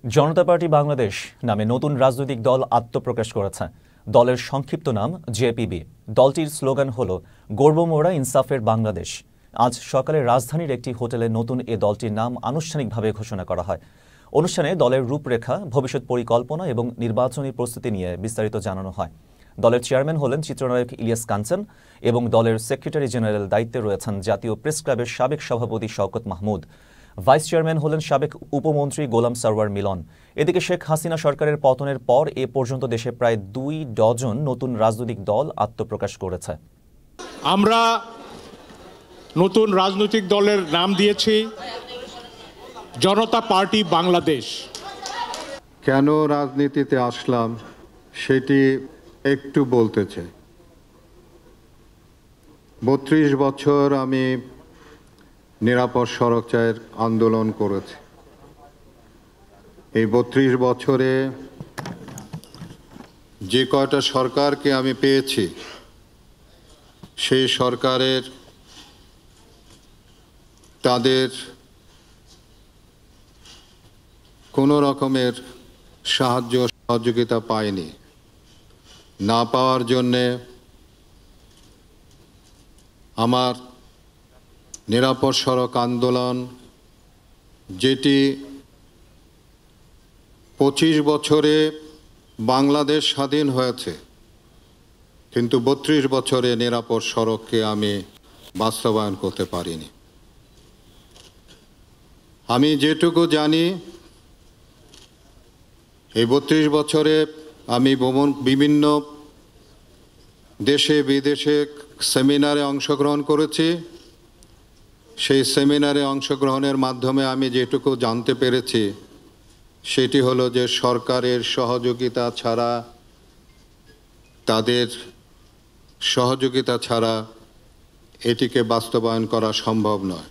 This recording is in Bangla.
জনতা পার্টি বাংলাদেশ নামে নতুন রাজনৈতিক দল আত্মপ্রকাশ করেছে। দলের সংক্ষিপ্ত নাম জেপিবি। দলটির স্লোগান হল গর্বমোরা ইনসাফের বাংলাদেশ। আজ সকালে রাজধানীর একটি হোটেলে নতুন এ দলটির নাম আনুষ্ঠানিকভাবে ঘোষণা করা হয়। অনুষ্ঠানে দলের রূপরেখা, ভবিষ্যৎ পরিকল্পনা এবং নির্বাচনী প্রস্তুতি নিয়ে বিস্তারিত জানানো হয়। দলের চেয়ারম্যান হলেন চিত্রনায়ক ইলিয়াস কাঞ্চন এবং দলের সেক্রেটারি জেনারেল দায়িত্বে রয়েছেন জাতীয় প্রেস ক্লাবের সাবেক সভাপতি শওকত মাহমুদ। ভাইস চেয়ারম্যান হলেন সাবেক উপমন্ত্রী গোলাম সারওয়ার মিলন। এদিকে শেখ হাসিনা সরকারের পতনের পর এ পর্যন্ত দেশে প্রায় 2 ডজন নতুন রাজনৈতিক দল আত্মপ্রকাশ করেছে। আমরা নতুন রাজনৈতিক দলের নাম দিয়েছি জনতা পার্টি বাংলাদেশ। কেন রাজনীতিতে আসলাম সেটি একটু বলতে চাই। 32 বছর আমি নিরাপদ সড়ক চায়ের আন্দোলন করেছি। এই 32 বছরে যে কয়টা সরকারকে আমি পেয়েছি, সেই সরকারের তাদের কোনো রকমের সাহায্য সহযোগিতা পায়নি। না পাওয়ার জন্যে আমার নিরাপদ সড়ক আন্দোলন, যেটি 25 বছরে বাংলাদেশ স্বাধীন হয়েছে, কিন্তু 32 বছরে নিরাপদ সড়ককে আমি বাস্তবায়ন করতে পারিনি। আমি যেটুকু জানি, এই 32 বছরে আমি বিভিন্ন দেশে বিদেশে সেমিনারে অংশগ্রহণ করেছি। সেই সেমিনারে অংশগ্রহণের মাধ্যমে আমি যেটুকু জানতে পেরেছি সেটি হলো যে সরকারের সহযোগিতা ছাড়া, তাদের সহযোগিতা ছাড়া এটিকে বাস্তবায়ন করা সম্ভব নয়।